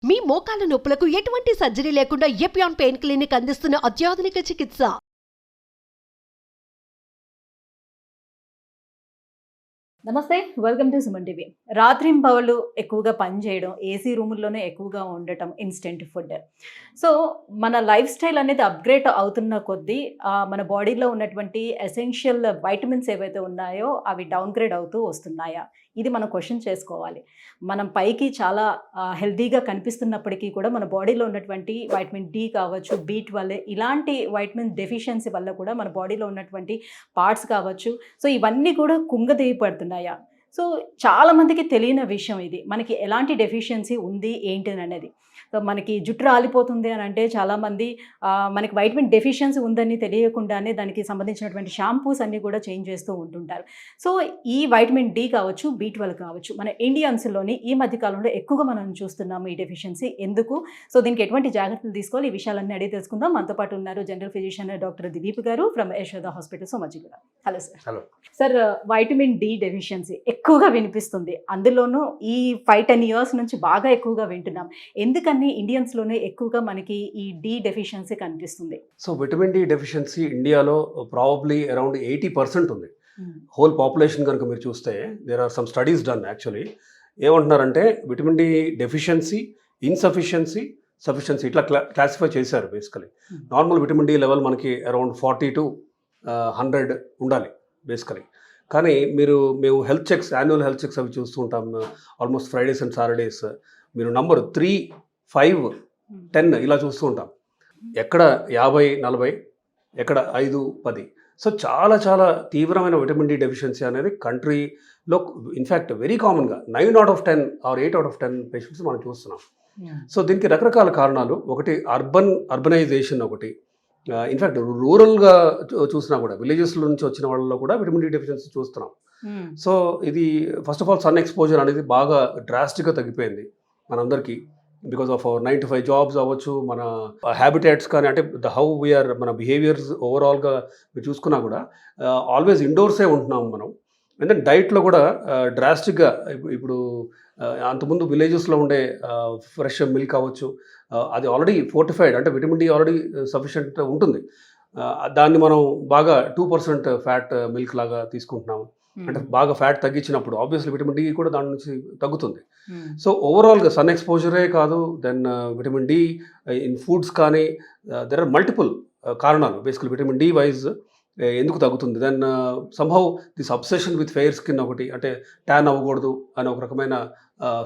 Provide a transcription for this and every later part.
మీ మోకాల నొప్పులకు ఎటువంటి సర్జరీ లేకుండా ఎపియాన్ పెయిన్ క్లినిక్ అందిస్తున్న అత్యాధునిక చికిత్స. నమస్తే, వెల్కమ్ టు సుమన్ టీవీ. రాత్రింబవళ్ళు ఎక్కువగా పనిచేయడం, ఏసీ రూముల్లోనే ఎక్కువగా ఉండటం, ఇన్స్టెంట్ ఫుడ్. సో మన లైఫ్ స్టైల్ అనేది అప్గ్రేడ్ అవుతున్న కొద్దీ మన బాడీలో ఉన్నటువంటి ఎసెన్షియల్ వైటమిన్స్ ఏవైతే ఉన్నాయో అవి డౌన్గ్రేడ్ అవుతూ వస్తున్నాయా, ఇది మనం క్వశ్చన్ చేసుకోవాలి. మనం పైకి చాలా హెల్తీగా కనిపిస్తున్నప్పటికీ కూడా మన బాడీలో ఉన్నటువంటి వైటమిన్ డి కావచ్చు, B12 ఇలాంటి వైటమిన్ డెఫిషియన్సీ వల్ల కూడా మన బాడీలో ఉన్నటువంటి పార్ట్స్ కావచ్చు, సో ఇవన్నీ కూడా కుంగదీయపడుతున్నాయా. సో చాలామందికి తెలియని విషయం ఇది, మనకి ఎలాంటి డెఫిషియన్సీ ఉంది ఏంటి అనేది. సో మనకి జుట్టు రాలిపోతుంది అని అంటే చాలామంది మనకి వైటమిన్ డెఫిషియన్సీ ఉందని తెలియకుండానే దానికి సంబంధించినటువంటి షాంపూస్ అన్నీ కూడా చేంజ్ చేస్తూ ఉంటుంటారు. సో ఈ వైటమిన్ డి కావచ్చు, B12 కావచ్చు, మన ఇండియన్స్లోని ఈ మధ్యకాలంలో ఎక్కువగా మనం చూస్తున్నాము ఈ డెఫిషియన్సీ. ఎందుకు, సో దీనికి ఎటువంటి జాగ్రత్తలు తీసుకోవాలి, ఈ విషయాలన్నీ అడిగి తెలుసుకుందాం. మనతో పాటు ఉన్నారు జనరల్ ఫిజిషియన్ డాక్టర్ దిలీప్ గారు from Yashoda hospital, Somajiguda. Hello sir. Hello sir, vitamin D deficiency ఎక్కువగా వినిపిస్తుంది, అందులోనూ ఈ 5-10 ఇయర్స్ నుంచి బాగా ఎక్కువగా వింటున్నాం. ఎందుకని ఇండియన్స్లోనే ఎక్కువగా మనకి ఈ డి డెఫిషియన్సీ కనిపిస్తుంది? సో విటమిన్ డి డెఫిషియన్సీ ఇండియాలో ప్రాబబ్లీ అరౌండ్ 80% ఉంది. హోల్ పాపులేషన్ కనుక మీరు చూస్తే there are some studies done. Actually ఏమంటున్నారంటే vitamin D deficiency, insufficiency, sufficiency ఇట్లా క్లాసిఫై చేశారు. Basically normal vitamin D level మనకి అరౌండ్ 40 to 100 ఉండాలి బేసికలీ. కానీ మేము health checks, annual health checks అవి చూస్తూ ఉంటాం ఆల్మోస్ట్ ఫ్రైడేస్ అండ్ సాటర్డేస్. మీరు నంబర్ 3, 5, 10 ఇలా చూస్తూ ఉంటాం. ఎక్కడ 50, 40, ఎక్కడ 5, 10. సో చాలా చాలా తీవ్రమైన విటమిన్ డి డెఫిషియన్సీ అనేది కంట్రీలో ఇన్ఫ్యాక్ట్ వెరీ కామన్గా 9 out of 10 or 8 out of 10 patients మనం చూస్తున్నాం. సో దీనికి రకరకాల కారణాలు. ఒకటి అర్బనైజేషన్, ఒకటి ఇన్ఫ్యాక్ట్ రూరల్గా చూసినా కూడా విలేజెస్ నుంచి వచ్చిన వాళ్ళలో కూడా విటమిన్ డి డెఫిషియన్సీ చూస్తున్నాం. సో ఇది first of all sun exposure అనేది బాగా డ్రాస్టిక్గా తగ్గిపోయింది మనందరికీ. Because of our 9 to 5 jobs అవ్వచ్చు, మన హ్యాబిటేట్స్ కానీ, అంటే హౌ వీఆర్, మన బిహేవియర్స్ ఓవరాల్గా మీరు చూసుకున్నా కూడా ఆల్వేస్ ఇండోర్సే ఉంటున్నాం మనం. అండ్ డైట్లో కూడా డ్రాస్టిక్గా ఇప్పుడు అంతకుముందు విలేజెస్లో ఉండే ఫ్రెష్ మిల్క్ అవ్వచ్చు, అది ఆల్రెడీ ఫోర్టిఫైడ్, అంటే విటమిన్ డి ఆల్రెడీ సఫిషియెంట్ ఉంటుంది. దాన్ని మనం బాగా 2% ఫ్యాట్ మిల్క్ లాగా తీసుకుంటున్నాము. అంటే బాగా ఫ్యాట్ తగ్గించినప్పుడు ఆబ్వియస్లీ విటమిన్ డి కూడా దాని నుంచి తగ్గుతుంది. సో ఓవరాల్గా సన్ ఎక్స్పోజరే కాదు, then vitamin D in foods కానీ, దెర్ ఆర్ మల్టిపుల్ కారణాలు బేసికలీ విటమిన్ డి వైజ్ ఎందుకు తగ్గుతుంది. Then somehow this obsession with fair skin ఒకటి, అంటే ట్యాన్ అవ్వకూడదు అని ఒక రకమైన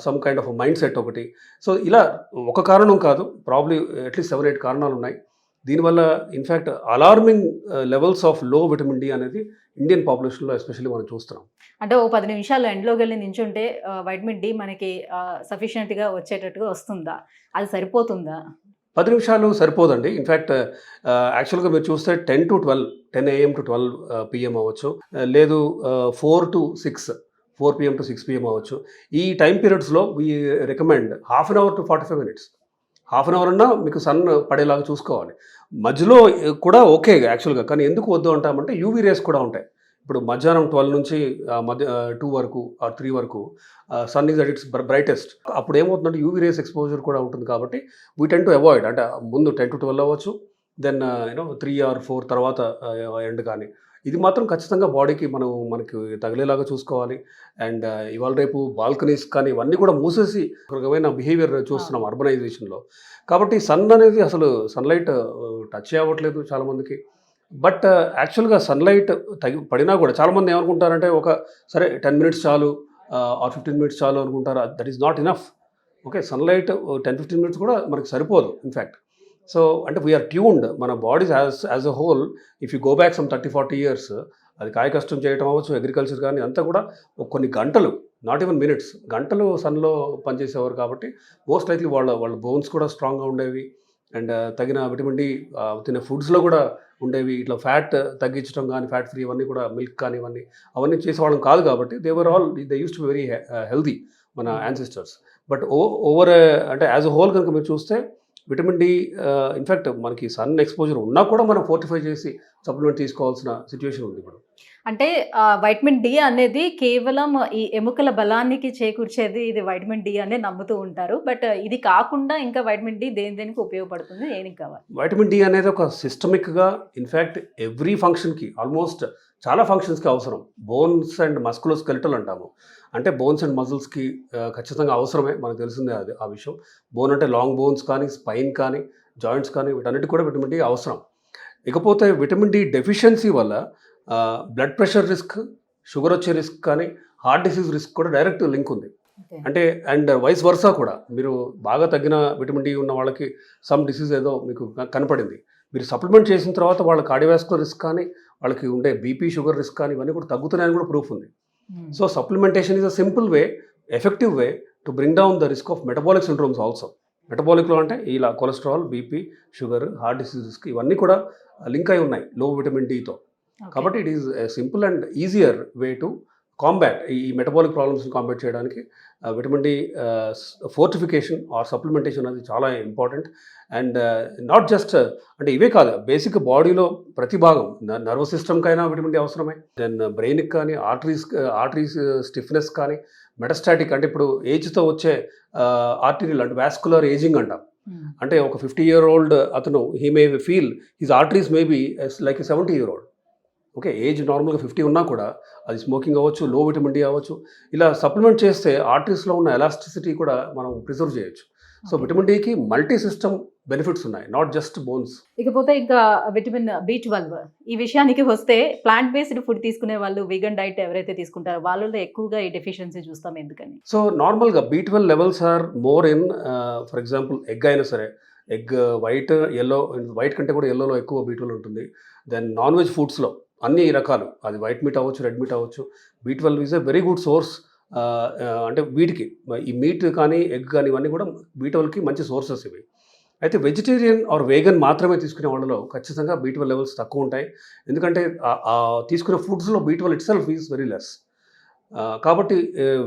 some kind of mindset ఒకటి. సో ఇలా ఒక కారణం కాదు, ప్రాబ్లీ అట్లీస్ట్ 7-8 కారణాలు ఉన్నాయి. దీనివల్ల ఇన్ఫ్యాక్ట్ అలార్మింగ్ లెవెల్స్ ఆఫ్ లో విటమిన్ డి అనేది ఇండియన్ పాపులేషన్లో ఎస్పెషల్లీ మనం చూస్తున్నాం. అంటే ఓ 10 నిమిషాలు ఎండ్లోకి వెళ్ళి నించుంటే వైటమిన్ డి మనకి సఫిషియెంట్గా వచ్చేటట్టుగా వస్తుందా, అది సరిపోతుందా? 10 నిమిషాలు సరిపోదండి. ఇన్ఫ్యాక్ట్ యాక్చువల్గా మీరు చూస్తే 10 to 12, 10 AM to 12 PM అవ్వచ్చు, లేదు 4 to 6, 4 PM to 6 PM అవ్వచ్చు. ఈ టైం పీరియడ్స్లో we recommend ½ hour to 45 minutes. ½ hour అన్నా మీకు సన్ పడేలాగా చూసుకోవాలి. మధ్యలో కూడా ఓకే యాక్చువల్గా, కానీ ఎందుకు వద్దు అంటామంటే యూవీ రేస్ కూడా ఉంటాయి. ఇప్పుడు మధ్యాహ్నం 12 నుంచి 2 వరకు ఆర్ 3 వరకు sun is at its brightest. అప్పుడు ఏమవుతుందంటే యూవీ రేస్ ఎక్స్పోజర్ కూడా ఉంటుంది. కాబట్టి వీ టెన్ టు అవాయిడ్, అంటే ముందు 10 to 12 అవ్వచ్చు, దెన్ 3 or 4 తర్వాత ఎండ్. కానీ ఇది మాత్రం ఖచ్చితంగా బాడీకి మనకి తగిలేలాగా చూసుకోవాలి. అండ్ ఇవాళ రేపు బాల్కనీస్ కానీ ఇవన్నీ కూడా మూసేసి ఒక రకమైన బిహేవియర్ చూస్తున్నాం అర్బనైజేషన్లో. కాబట్టి సన్ అనేది అసలు సన్లైట్ టచ్ అవ్వట్లేదు చాలామందికి. బట్ యాక్చువల్గా సన్లైట్ పడినా కూడా చాలామంది ఏమనుకుంటారంటే సరే 10 minutes చాలు ఆర్ 15 minutes చాలు అనుకుంటారు. That is not enough. Okay, sunlight 10-15 minutes కూడా మనకి సరిపోదు ఇన్ఫ్యాక్ట్. సో అంటే వీఆర్ ట్యూన్డ్, మన bodies as a whole. If you go back some 30-40 years, అది కాయ కష్టం చేయటం అవ్వచ్చు, అగ్రికల్చర్ కానీ అంతా కూడా కొన్ని గంటలు, నాట్ ఈవెన్ మినిట్స్, గంటలు సన్లో పనిచేసేవారు. కాబట్టి మోస్ట్ లైక్లీ వాళ్ళ బోన్స్ కూడా స్ట్రాంగ్గా ఉండేవి. అండ్ తగిన విటమిన్ డి తినే ఫుడ్స్లో కూడా ఉండేవి. ఇట్లా ఫ్యాట్ తగ్గించడం కానీ, ఫ్యాట్ ఫ్రీ ఇవన్నీ కూడా, మిల్క్ కానీ అవన్నీ చేసేవాళ్ళం కాదు. కాబట్టి they use to be very healthy మన యాన్సిస్టర్స్. బట్ ఓవర్ అంటే యాజ్ అ హోల్ కనుక మీరు చూస్తే విటమిన్ డి ఇన్ఫ్యాక్ట్ మనకి సన్ ఎక్స్పోజర్ ఉన్నా కూడా మనం ఫోర్టిఫై చేసి సప్లిమెంట్ తీసుకోవాల్సిన సిచ్యువేషన్ ఉంది ఇప్పుడు. అంటే వైటమిన్ డి అనేది కేవలం ఈ ఎముకల బలానికి చేకూర్చేది ఇది వైటమిన్ డి అనే నమ్ముతూ ఉంటారు. బట్ ఇది కాకుండా ఇంకా వైటమిన్ డి దేనికి ఉపయోగపడుతుంది? దేనికి కావాలి? వైటమిన్ డి అనేది ఒక సిస్టమిక్గా ఇన్ఫ్యాక్ట్ ఎవ్రీ ఫంక్షన్కి ఆల్మోస్ట్ చాలా ఫంక్షన్స్కి అవసరం. బోన్స్ అండ్ మస్కులోస్కెలిటల్ అంటాము. అంటే బోన్స్ అండ్ మజిల్స్కి ఖచ్చితంగా అవసరమే, మనకు తెలిసిందే అది ఆ విషయం. బోన్ అంటే లాంగ్ బోన్స్ కానీ, స్పైన్ కానీ, జాయింట్స్ కానీ, వీటన్నిటి కూడా విటమిన్ డి అవసరం. ఇకపోతే విటమిన్ డి డెఫిషియన్సీ వల్ల బ్లడ్ ప్రెషర్ రిస్క్, షుగర్ వచ్చే రిస్క్ కానీ, హార్ట్ డిసీజ్ రిస్క్ కూడా డైరెక్ట్ లింక్ ఉంది. అంటే అండ్ వైస్ వర్సా కూడా, మీరు బాగా తగ్గిన విటమిన్ డి ఉన్న వాళ్ళకి సమ్ డిసీజ్ ఏదో మీకు కనపడింది, మీరు సప్లిమెంట్ చేసిన తర్వాత వాళ్ళ కార్డియోవాస్కులర్ రిస్క్ కానీ, వాళ్ళకి ఉండే బీపీ, షుగర్ రిస్క్ కానీ ఇవన్నీ కూడా తగ్గుతున్నాయని కూడా ప్రూఫ్ ఉంది. So supplementation is a simple way, effective way to bring down the risk of metabolic syndromes also. మెటబాలిక్లో అంటే ఇలా cholesterol, BP, sugar, heart disease risk ఇవన్నీ కూడా లింక్ అయి ఉన్నాయి లో విటమిన్ డితో. కాబట్టి it is simple and easier way to combat ఈ మెటబాలిక్ ప్రాబ్లమ్స్ని కాంబాట్ చేయడానికి vitamin D fortification or supplementation అనేది చాలా ఇంపార్టెంట్. అండ్ నాట్ జస్ట్ అంటే ఇవే కాదు, బేసిక్ బాడీలో ప్రతి భాగం, నర్వస్ సిస్టమ్కైనా విటమిన్ డి అవసరమే, దెన్ బ్రెయిన్కి కానీ, ఆర్టరీస్ స్టిఫ్నెస్ కానీ, మెటస్టాటిక్ అంటే ఇప్పుడు ఏజ్తో వచ్చే ఆర్టరీలు అంటే వాస్కులర్ ఏజింగ్ అంటాం. అంటే ఒక 50-year-old అతను he may feel his arteries may be like 70-year-old. Okay, age నార్మల్గా 50 ఉన్నా కూడా అది స్మోకింగ్ అవ్వచ్చు, లో విటమిన్ డి అవ్వచ్చు, ఇలా సప్లిమెంట్ చేస్తే ఆర్టరీస్లో ఉన్న ఎలాస్టిసిటీ కూడా మనం ప్రిజర్వ్ చేయొచ్చు. సో విటమిన్ డికి మల్టీ సిస్టమ్ బెనిఫిట్స్ ఉన్నాయి, నాట్ జస్ట్ బోన్స్. ఇకపోతే ఇంకా విటమిన్ B12 ఈ విషయానికి వస్తే, ప్లాంట్ బేస్డ్ ఫుడ్ తీసుకునే వాళ్ళు, వీగన్ డైట్ ఎవరైతే తీసుకుంటారో వాళ్ళలో ఎక్కువగా ఈ డెఫిషియన్సీ చూస్తాం, ఎందుకని? సో నార్మల్గా B12 levels are more in, for example egg అయినా సరే, ఎగ్ వైట్, ఎల్లో, వైట్ కంటే కూడా ఎల్లోలో ఎక్కువ B12 ఉంటుంది. దెన్ నాన్ వెజ్ ఫుడ్స్లో అన్ని రకాలు, అది వైట్ మీట్ అవ్వచ్చు, రెడ్ మీట్ అవ్వచ్చు, B12 is a very good source. అంటే వీటికి ఈ మీట్ కానీ, ఎగ్ కానీ ఇవన్నీ కూడా B12కి మంచి సోర్సెస్ ఇవి. అయితే వెజిటేరియన్ ఆర్ వేగన్ మాత్రమే తీసుకునే వాళ్ళలో ఖచ్చితంగా B12 లెవెల్స్ తక్కువ ఉంటాయి. ఎందుకంటే తీసుకునే ఫుడ్స్లో B12 it self is very less. కాబట్టి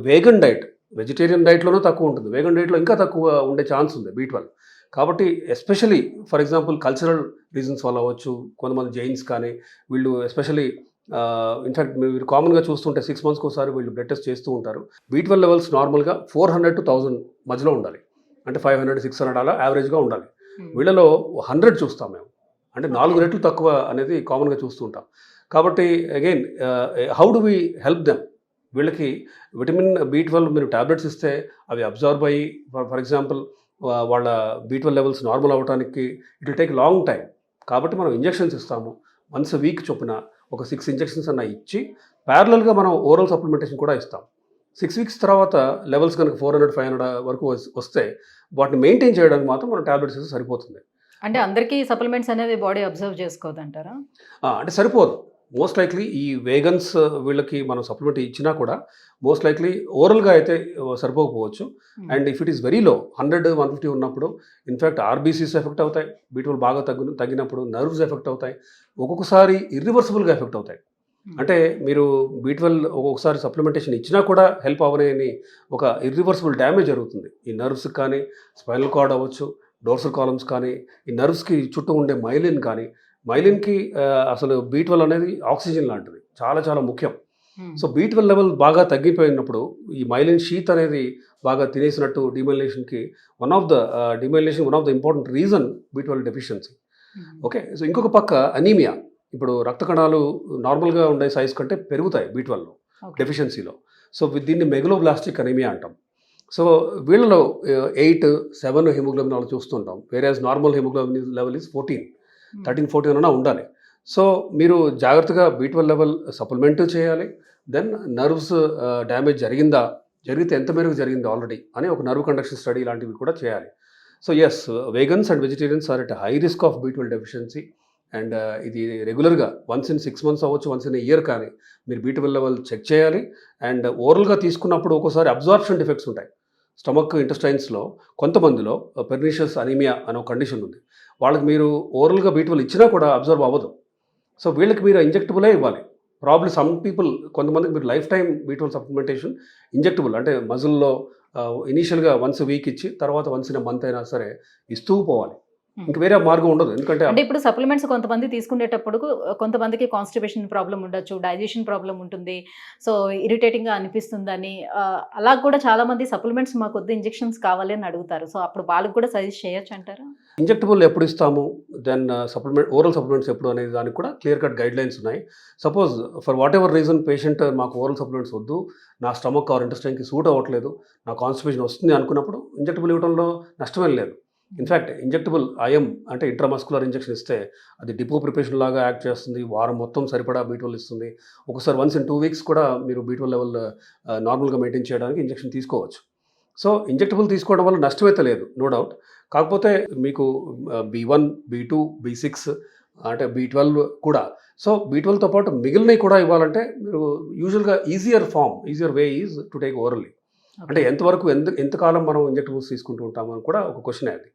వేగన్ డైట్, వెజిటేరియన్ డైట్లోనూ తక్కువ ఉంటుంది, వేగన్ డైట్లో ఇంకా తక్కువ ఉండే ఛాన్స్ ఉంది B12. కాబట్టి especially for example cultural reasons వల్ల అవ్వచ్చు, కొంతమంది జైన్స్ కానీ వీళ్ళు ఎస్పెషలీ ఇన్ఫ్యాక్ట్ మీరు కామన్గా చూస్తుంటే 6 monthsకి ఒకసారి వీళ్ళు బ్లడ్ టెస్ట్ చేస్తూ ఉంటారు. B12 లెవెల్స్ నార్మల్గా 400 to 1000 మధ్యలో ఉండాలి, అంటే 500-600 అలా యావరేజ్గా ఉండాలి. వీళ్ళలో 100 చూస్తాం మేము, అంటే 4 రెట్లు తక్కువ అనేది కామన్గా చూస్తూ ఉంటాం. కాబట్టి again how do we help them? వీళ్ళకి విటమిన్ B12 మీరు ట్యాబ్లెట్స్ ఇస్తే అవి అబ్జార్బ్ అయ్యి, ఫర్ ఎగ్జాంపుల్ వాళ్ళ B12 లెవెల్స్ నార్మల్ అవ్వడానికి it will take long time. కాబట్టి మనం ఇంజెక్షన్స్ ఇస్తాము, వన్స్ వీక్ చొప్పున ఒక 6 ఇంజెక్షన్స్ అన్న ఇచ్చి, ప్యారలల్గా మనం ఓరల్ సప్లిమెంటేషన్ కూడా ఇస్తాం. 6 weeks తర్వాత లెవెల్స్ కనుక 400-500 వరకు వస్తే వాటిని మెయింటైన్ చేయడానికి మాత్రం మనం ట్యాబ్లెట్స్ ఇస్తే సరిపోతుంది. అంటే అందరికీ సప్లిమెంట్స్ అనేది బాడీ అబ్జర్వ్ చేసుకోదంటారా? అంటే సరిపోదు. మోస్ట్ లైక్లీ ఈ వేగన్స్ వీళ్ళకి మనం సప్లిమెంట్ ఇచ్చినా కూడా మోస్ట్ లైక్లీ ఓరల్గా అయితే సరిపోకపోవచ్చు. And if it is very low, 100-150 ఉన్నప్పుడు ఇన్ఫ్యాక్ట్ ఆర్బీసీస్ ఎఫెక్ట్ అవుతాయి, B12 బాగా తగ్గినప్పుడు నర్వ్స్ ఎఫెక్ట్ అవుతాయి, ఒక్కొక్కసారి ఇర్రివర్సిబుల్గా ఎఫెక్ట్ అవుతాయి. అంటే మీరు B12 ఒక్కొక్కసారి సప్లిమెంటేషన్ ఇచ్చినా కూడా హెల్ప్ అవ్వలేని ఒక ఇర్రివర్సిబుల్ డ్యామేజ్ జరుగుతుంది. ఈ నర్వ్స్కి కానీ, స్పైనల్ కార్డ్ అవ్వచ్చు, డోర్సల్ కాలమ్స్ కానీ, ఈ నర్వ్స్కి చుట్టూ ఉండే మైలిన్ కానీ, మైలిన్కి అసలు B12 అనేది ఆక్సిజన్ లాంటిది, చాలా చాలా ముఖ్యం. సో B12 లెవెల్ బాగా తగ్గిపోయినప్పుడు ఈ మైలిన్ షీత్ అనేది బాగా తినేసినట్టు డిమైలినేషన్కి one of the important reason B12 deficiency. Okay, so ఇంకొక పక్క అనీమియా, ఇప్పుడు రక్త కణాలు నార్మల్గా ఉండే సైజ్ కంటే పెరుగుతాయి B12 డెఫిషియన్సీలో. సో దీన్ని మెగలోబ్లాస్టిక్ అనీమియా అంటాం. సో వీళ్ళలో 8-7 హిమోగ్లోబిన్ వాళ్ళు చూస్తుంటాం, whereas normal haemoglobin level is 13-14 అన్నా ఉండాలి. సో మీరు జాగ్రత్తగా B12 లెవెల్ సప్లిమెంట్ చేయాలి. దెన్ నర్వ్స్ డ్యామేజ్ జరిగితే ఎంత మేరకు జరిగింది ఆల్రెడీ అని ఒక నర్వ్ కండక్షన్ స్టడీ లాంటివి కూడా చేయాలి. So yes, vegans and vegetarians are at high risk of B12 deficiency. And ఇది రెగ్యులర్గా వన్స్ ఇన్ 6 months అవ్వచ్చు, వన్స్ ఇన్ ఇయర్ కానీ మీరు B12 లెవెల్ చెక్ చేయాలి. అండ్ ఓరల్గా తీసుకున్నప్పుడు ఒక్కోసారి అబ్జార్ప్షన్ డిఫెక్ట్స్ ఉంటాయి. స్టమక్ ఇంటెస్టైన్స్లో కొంతమందిలో పెర్నిషియస్ అనీమియా అనే ఒక కండిషన్ ఉంది. వాళ్ళకి మీరు ఓరల్గా B12 ఇచ్చినా కూడా అబ్జర్వ్ అవ్వదు. సో వీళ్ళకి మీరు ఇంజెక్టబులే ఇవ్వాలి. ప్రాబ్లీ సమ్ పీపుల్, కొంతమందికి మీరు life time B12 supplementation injectable, అంటే మజిల్లో ఇనీషియల్గా వన్స్ వీక్ ఇచ్చి తర్వాత వన్స్ ఇన్ మంత్ అయినా సరే ఇస్తూ పోవాలి. ఇంక వేరే మార్గం ఉండదు. ఎందుకంటే అంటే ఇప్పుడు సప్లిమెంట్స్ కొంతమంది తీసుకునేటప్పుడు కొంతమందికి కాన్స్టిపేషన్ ప్రాబ్లం ఉండొచ్చు, డైజెషన్ ప్రాబ్లం ఉంటుంది, సో ఇరిటేటింగ్గా అనిపిస్తుందని అలా కూడా చాలా మంది సప్లిమెంట్స్ మాకు వద్దు ఇంజెక్షన్స్ కావాలి అని అడుగుతారు. సో అప్పుడు వాళ్ళకి కూడా సజెస్ట్ చేయొచ్చు అంటారా? ఇంజెక్టబుల్ ఎప్పుడు ఇస్తాము, దెన్ ఓరల్ సప్లిమెంట్స్ ఎప్పుడు అనేది దానికి కూడా క్లియర్ కట్ గైడ్ లైన్స్ ఉన్నాయి. Suppose for what ever reason patient మాకు ఓరల్ సప్లిమెంట్స్ వద్దు, నా స్టమక్ ఆర్ ఇంటెస్టైన్కి సూట్ అవ్వట్లేదు, నా కాన్స్టిపేషన్ వస్తుంది అనుకున్నప్పుడు ఇంజెక్టబుల్ ఇవ్వడంలో నష్టమేం లేదు. ఇన్ఫ్యాక్ట్ ఇంజెక్టబుల్ ఐఎం అంటే ఇంట్రామస్కులర్ ఇంజెక్షన్ ఇస్తే అది డిపో ప్రిపరేషన్ లాగా యాక్ట్ చేస్తుంది, వారం మొత్తం సరిపడా B12 ఇస్తుంది. ఒకసారి వన్స్ ఇన్ 2 weeks కూడా మీరు B12 లెవెల్ నార్మల్గా మెయింటైన్ చేయడానికి ఇంజెక్షన్ తీసుకోవచ్చు. సో ఇంజెక్టబుల్ తీసుకోవడం వల్ల నష్టమైతే లేదు, నో డౌట్. కాకపోతే మీకు B1, B2, B6 అంటే B12 కూడా, సో B12తో పాటు మిగిలినవి కూడా ఇవ్వాలంటే మీరు యూజువల్గా easier way is to take orally. అంటే ఎంతవరకు ఎంతకాలం మనం ఇంజెక్టబుల్స్ తీసుకుంటూ ఉంటామని కూడా ఒక క్వశ్చన్ అది.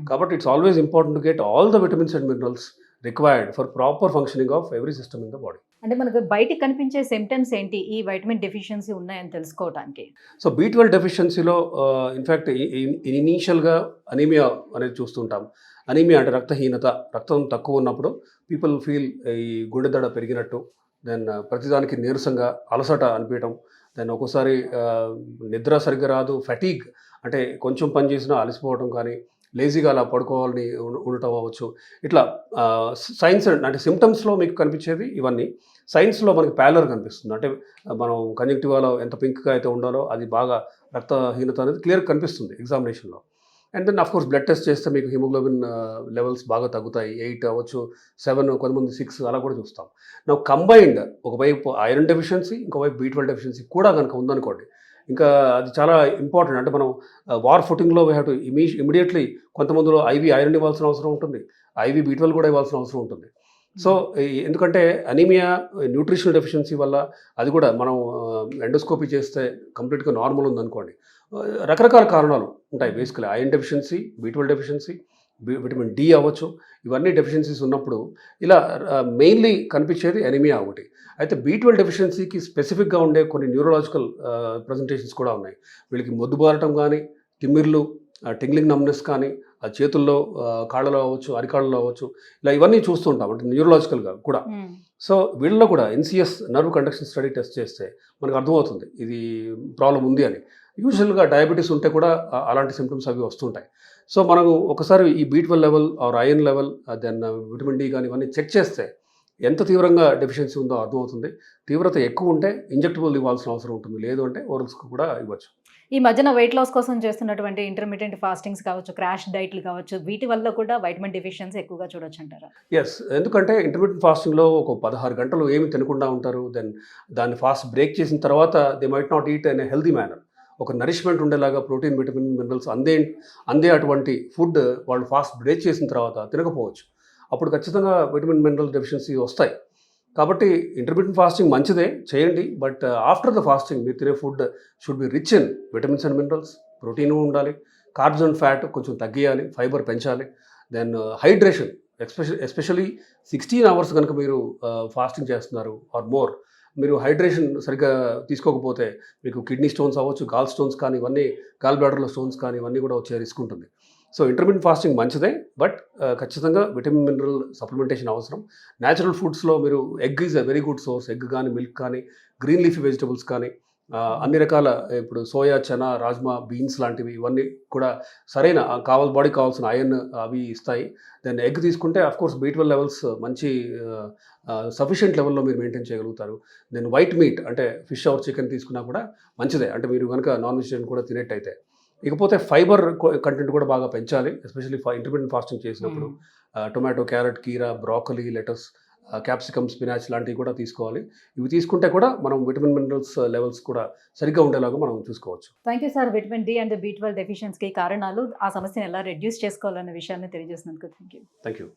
కాబట్టి it's always important to get all the vitamins and minerals required for proper functioning of every system in the body. అంటే మనకు బయటికి కనిపించే సిమ్టమ్స్ ఏంటి ఈ వైటమిన్ డెఫిషియన్సీ ఉన్నాయని తెలుసుకోవడానికి? సో B12 డెఫిషియన్సీలో ఇన్ఫ్యాక్ట్ ఇనీషియల్గా అనీమియా అనేది చూస్తుంటాం. అనీమియా అంటే రక్తహీనత, రక్తం తక్కువ ఉన్నప్పుడు పీపుల్ ఫీల్ ఈ గుండె దడ పెరిగినట్టు, దెన్ ప్రతిదానికి నీరసంగా అలసట అనిపించడం, దెన్ ఒక్కోసారి నిద్ర సరిగ్గా రాదు, ఫటీగ్ అంటే కొంచెం పని చేసినా అలసిపోవడం కానీ, లేజీగా అలా పడుకోవాలని ఉండటం అవ్వచ్చు. ఇట్లా సైన్స్ అంటే సిమ్టమ్స్లో మీకు కనిపించేది ఇవన్నీ. సైన్స్లో మనకి ప్యాలర్ కనిపిస్తుంది, అంటే మనం కంజంక్టివాలో ఎంత పింక్గా అయితే ఉండాలో అది బాగా రక్తహీనత అనేది క్లియర్ కనిపిస్తుంది ఎగ్జామినేషన్లో. And then of course blood test చేస్తే మీకు హిమోగ్లోబిన్ లెవెల్స్ బాగా తగ్గుతాయి, 8 అవ్వచ్చు, 7, కొంతమంది 6 అలా కూడా చూస్తాం. నా కంబైన్డ్ ఒకవైపు ఐరన్ డెఫిషియన్సీ, ఇంకోవైపు B12 డెఫిషియన్సీ కూడా కనుక ఉందనుకోండి, ఇంకా అది చాలా ఇంపార్టెంట్. అంటే మనం వార్ ఫుటింగ్లో వీ హ్యావ్ టు ఇమీడియట్లీ కొంతమందిలో IV ఐరన్ ఇవ్వాల్సిన అవసరం ఉంటుంది, IV B12 కూడా ఇవ్వాల్సిన అవసరం ఉంటుంది. సో ఎందుకంటే అనీమియా న్యూట్రిషనల్ డెఫిషియన్సీ వల్ల అది కూడా మనం ఎండోస్కోపీ చేస్తే కంప్లీట్గా నార్మల్ ఉందనుకోండి, రకరకాల కారణాలు ఉంటాయి. Basically iron deficiency, B12 deficiency, vitamin D అవ్వచ్చు, ఇవన్నీ డెఫిషియన్సీస్ ఉన్నప్పుడు ఇలా మెయిన్లీ కనిపించేది అనీమియా ఒకటి. అయితే B12 డెఫిషియన్సీకి స్పెసిఫిక్గా ఉండే కొన్ని న్యూరలాజికల్ ప్రజెంటేషన్స్ కూడా ఉన్నాయి. వీళ్ళకి మొద్దుబారటం కానీ, తిమ్మిర్లు, టింగ్లింగ్ నమ్నెస్ కానీ, ఆ చేతుల్లో, కాళ్ళలో అవ్వచ్చు, అరికాళ్ళలో అవ్వచ్చు, ఇలా ఇవన్నీ చూస్తుంటాం అంటే న్యూరలాజికల్గా కూడా. సో వీళ్ళలో కూడా NCS nerve conduction study test చేస్తే మనకు అర్థమవుతుంది ఇది ప్రాబ్లం ఉంది అని. యూజువల్గా డయాబెటీస్ ఉంటే కూడా అలాంటి సిమ్టమ్స్ అవి వస్తుంటాయి. సో మనం ఒకసారి ఈ B12 level or iron level, then vitamin D కానీ ఇవన్నీ చెక్ చేస్తే ఎంత తీవ్రంగా డెఫిషియన్సీ ఉందో అర్థమవుతుంది. తీవ్రత ఎక్కువ ఉంటే ఇంజెక్టబుల్ ఇవ్వాల్సిన అవసరం ఉంటుంది, లేదు అంటే ఓరల్స్కి కూడా ఇవ్వచ్చు. ఈ మధ్యన వెయిట్ లాస్ కోసం చేస్తున్నటువంటి ఇంటర్మీడియట్ ఫాస్టింగ్స్ కావచ్చు, క్రాష్ డైట్లు కావచ్చు, వీటి వల్ల కూడా వైటమిన్ డెఫిషియన్సీ ఎక్కువగా చూడొచ్చు అంటారా? ఎస్, ఎందుకంటే ఇంటర్మీడియట్ ఫాస్టింగ్లో ఒక 16 గంటలు ఏమి తినకుండా ఉంటారు. దెన్ దాన్ని ఫాస్ట్ బ్రేక్ చేసిన తర్వాత they might not eat in a healthy manner. ఒక నరిష్మెంట్ ఉండేలాగా ప్రోటీన్, విటమిన్, మినరల్స్ అందే అటువంటి ఫుడ్ వాళ్ళు ఫాస్ట్ బ్రేక్ చేసిన తర్వాత తినకపోవచ్చు. అప్పుడు ఖచ్చితంగా విటమిన్, మినరల్ డెఫిషియన్సీ వస్తాయి. కాబట్టి ఇంటర్మీడియట్ ఫాస్టింగ్ మంచిదే, చేయండి. బట్ ఆఫ్టర్ ద ఫాస్టింగ్ మీరు తినే food should be rich in vitamins and minerals, protein ఉండాలి, కార్బ్స్ అండ్ ఫ్యాట్ కొంచెం తగ్గియాలి, ఫైబర్ పెంచాలి. దెన్ హైడ్రేషన్, ఎస్పెషలీ 16 hours కనుక మీరు ఫాస్టింగ్ చేస్తున్నారు ఆర్ మోర్, మీరు హైడ్రేషన్ సరిగ్గా తీసుకోకపోతే మీకు కిడ్నీ స్టోన్స్ అవ్వచ్చు, గాల్ స్టోన్స్ కానీ, ఇవన్నీ గాల్ బ్లాడర్లో స్టోన్స్ కానీ ఇవన్నీ కూడా వచ్చే రిస్క్ ఉంటుంది. సో ఇంటర్మీడియట్ ఫాస్టింగ్ మంచిదే, బట్ ఖచ్చితంగా విటమిన్, మినరల్ సప్లిమెంటేషన్ అవసరం. న్యాచురల్ ఫుడ్స్లో మీరు egg is a very good source. Egg కానీ, మిల్క్ కానీ, గ్రీన్ లీఫీ వెజిటబుల్స్ కానీ, అన్ని రకాల ఇప్పుడు సోయా, చనా, రాజ్మా, బీన్స్ లాంటివి ఇవన్నీ కూడా సరైన బాడీకి కావాల్సిన ఐరన్ అవి ఇస్తాయి. దెన్ ఎగ్ తీసుకుంటే అఫ్కోర్స్ B12 లెవెల్స్ మంచి సఫిషియెంట్ లెవెల్లో మీరు మెయింటైన్ చేయగలుగుతారు. దెన్ వైట్ మీట్ అంటే ఫిష్ ఆర్ చికెన్ తీసుకున్నా కూడా మంచిదే, అంటే మీరు కనుక నాన్ వెజిటేరియన్ కూడా తినేట్టయితే. ఇకపోతే ఫైబర్ కంటెంట్ కూడా బాగా పెంచాలి, ఎస్పెషల్లీ ఇంటర్మీడియట్ ఫాస్టింగ్ చేసినప్పుడు. టొమాటో, క్యారెట్, కీరా, బ్రాకలీ, లెటస్, క్యాప్సికమ్, స్పినాచ్ లాంటివి కూడా తీసుకోవాలి. ఇవి తీసుకుంటే కూడా మనం విటమిన్, మినరల్స్ లెవెల్స్ కూడా సరిగ్గా ఉండేలాగా మనం చూసుకోవచ్చు. Thank you sir. Vitamin D and B12 డెఫిషియన్సీకి కారణాలు, ఆ సమస్యను ఎలా రెడ్యూస్ చేసుకోవాలనే విషయాన్ని తెలియజేసినందుకు థ్యాంక్ యూ.